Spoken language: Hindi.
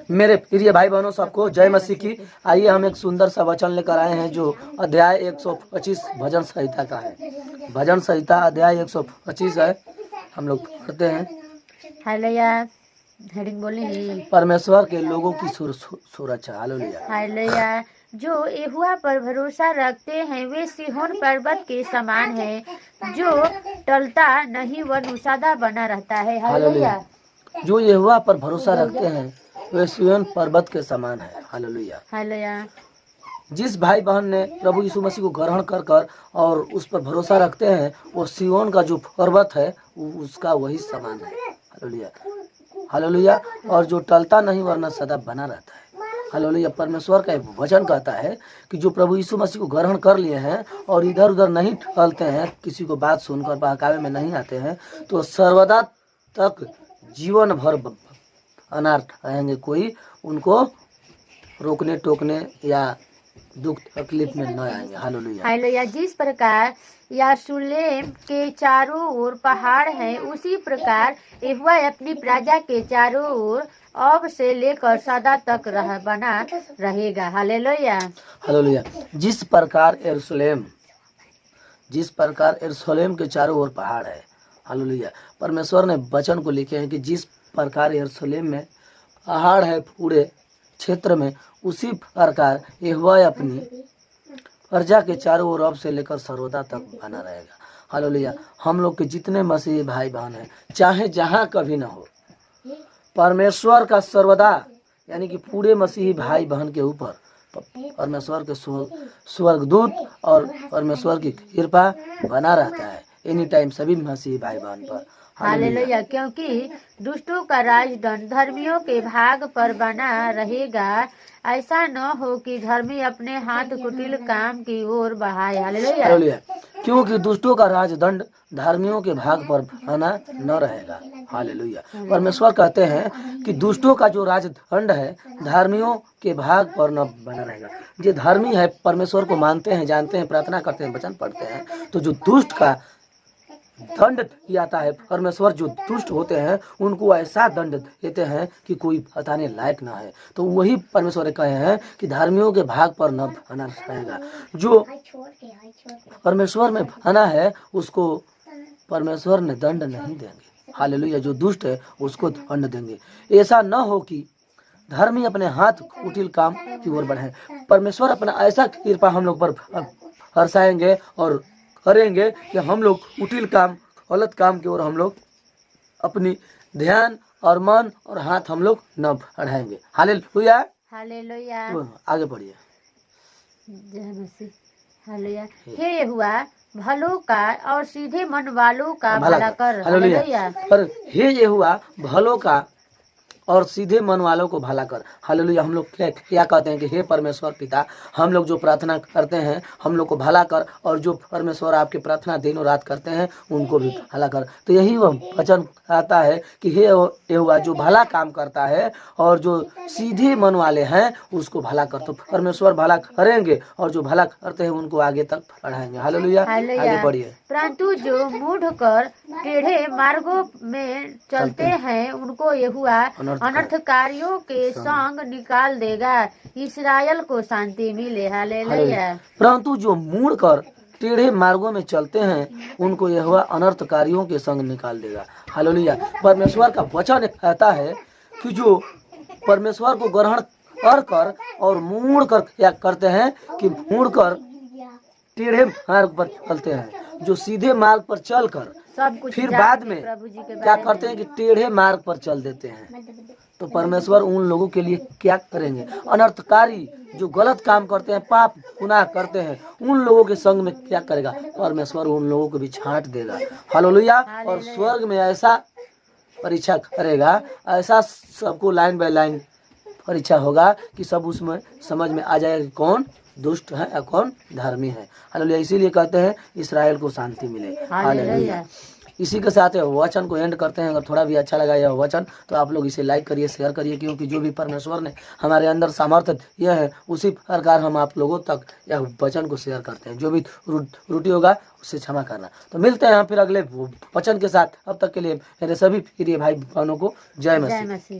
मेरे प्रिय भाई बहनों सबको जय मसीह की। आइए हम एक सुंदर सा वचन लेकर आए हैं जो अध्याय 125 भजन संहिता का है। भजन संहिता अध्याय 125 है, हम लोग पढ़ते हैं। हालेलुया। हेडिंग बोली ही परमेश्वर के लोगों की सुरक्षा। हालेलुया। हालेलुया। जो यहोवा पर भरोसा रखते हैं वे सिहोन पर्वत के समान हैं, जो टलता नहीं व नुसादा बना रहता है। हालेलुया। जो यहोवा पर भरोसा रखते हैं वे सिय्योन पर्वत के समान है। हालेलुया। हालेलुया। जिस भाई बहन ने प्रभु यीशु मसीह को ग्रहण कर कर और उस पर भरोसा रखते हैं वो सिय्योन का जो पर्वत है उसका वही समान है। हालेलुया। हालेलुया। और जो टलता नहीं वरना सदा बना रहता है। हालेलुया। परमेश्वर का एक वचन कहता है कि जो प्रभु यीशु मसीह को ग्रहण कर लिए हैं और इधर उधर नहीं टलते हैं, किसी को बात सुनकर बहकावे में नहीं आते हैं, तो सर्वदा तक जीवन भर अनाथ रहेंगे। कोई उनको रोकने टोकने या दुख तकलीफ में न आएंगे। हालेलुया। हालेलुया। जिस प्रकार यरूशलेम के चारों ओर पहाड़ है, उसी प्रकार यहोवा अपनी प्रजा के चारों ओर अब से लेकर सदा तक बना रहेगा। हालेलुया। हालेलुया। जिस प्रकार यरूशलेम के चारों ओर पहाड़ है। हालेलुया। परमेश्वर ने वचन को लिखे हैं कि जिस प्रकार यरूशलेम में पहाड़ है पूरे क्षेत्र में, उसी प्रकार यहोवा अपनी प्रजा के चारों ओर अब से लेकर सर्वदा तक बना रहेगा। हालेलुया। हम लोग के जितने मसीही भाई बहन हैं, चाहे जहाँ कभी ना हो, परमेश्वर का सर्वदा यानी कि पूरे मसीही भाई बहन के ऊपर परमेश्वर के स्वर्गदूत और परमेश्वर की कृपा बना रहता है एनी टाइम सभी मसीही भाई बहन पर। हालेलुया। क्योंकि दुष्टों का राजदंड धर्मियों के भाग पर बना रहेगा। ऐसा न हो कि धर्मी अपने हाथ कुटिल काम की ओर बढ़ाए। हालेलुया। हालेलुया। क्योंकि दुष्टों का राजदंड धर्मियों के भाग पर बना न रहेगा। हालेलुया। परमेश्वर कहते हैं कि दुष्टों का जो राजदंड है धर्मियों के भाग पर न बना रहेगा। जो धर्मी है, परमेश्वर को मानते हैं, जानते हैं, प्रार्थना करते हैं, वचन पढ़ते हैं, तो जो दुष्ट का दंड आता है, परमेश्वर जो दुष्ट होते हैं उनको ऐसा दंड देते हैं कि कोई बताने लायक ना है। तो वही परमेश्वर कहे हैं कि धर्मियों के भाग पर न बना रहेगा। जो परमेश्वर में बना है उसको परमेश्वर ने दंड नहीं देंगे। हालेलुया। जो दुष्ट है उसको दंड देंगे। ऐसा न हो कि धर्मी अपने हाथ कुटिल काम की ओर बढ़े। परमेश्वर अपना ऐसा कृपा हम लोग पर बरसाएंगे और करेंगे कि हम लोग कुटिल काम, गलत काम की ओर हम लोग अपनी ध्यान और मन और हाथ हम लोग न बढ़ाएंगे। हालेलुया। हालेलुया। आगे पढ़िए। जय मसीह। हालेलुया। हे यहोवा भलों का और सीधे मन वालों का भला कर। हालेलुया। पर हे यहोवा भलों का और सीधे मन वालों को भला कर। हालेलुया। हम लोग क्या कहते हैं कि हे परमेश्वर पिता, हम लोग जो प्रार्थना करते हैं हम लोग को भला कर, और जो परमेश्वर आपकी प्रार्थना दिनों रात करते हैं उनको भी भला कर। तो यही वह वचन आता है कि हे यहोवा जो भला काम करता है और जो सीधे मन वाले हैं उसको भला कर। तो परमेश्वर भला करेंगे और जो भला करते हैं उनको आगे तक बढ़ाएंगे। हालेलुया। आगे बढ़िए। परंतु जो मूढ़ कर टेढ़े मार्गों में चलते हैं उनको यहोवा अनर्थकारियों के संग निकाल देगा। इस्राएल को शांति मिले। हालेलुया। परंतु जो मुड़ कर टेढ़े मार्गों में चलते हैं उनको यहोवा अनर्थकारियों के संग निकाल देगा। हालेलुया। परमेश्वर का वचन कहता है कि जो परमेश्वर को ग्रहण कर और मुड़ कर क्या करते हैं कि मुड़ कर टेढ़े मार्ग पर चलते हैं, जो सीधे मार्ग पर चलकर फिर बाद में क्या करते हैं कि टेढ़े मार्ग पर चल देते हैं। तो परमेश्वर उन लोगों के लिए क्या करेंगे? अनर्थकारी जो गलत काम करते हैं, पाप गुनाह करते हैं, उन लोगों के संग में क्या करेगा? परमेश्वर उन लोगों को भी छांट देगा। हालेलुया। और स्वर्ग में ऐसा परीक्षा करेगा, ऐसा सबको लाइन बाय लाइन परीक्षा होगा कि सब उसमें समझ में आ जाएगा कौन दुष्ट है और कौन धर्मी है। हालेलुया। इसीलिए कहते हैं इस्राएल को शांति मिले। हालेलुया। इसी के साथ वचन को एंड करते हैं। अगर थोड़ा भी अच्छा लगा यह वचन तो आप लोग इसे लाइक करिए, शेयर करिए, क्योंकि जो भी परमेश्वर ने हमारे अंदर सामर्थ्य दिया है उसी प्रकार हम आप लोगों तक यह वचन को शेयर करते हैं। जो भी त्रुटि होगा उससे क्षमा करना। तो मिलते हैं फिर अगले वचन के साथ। अब तक के लिए मेरे सभी प्रिय भाई बहनों को जय मसीह।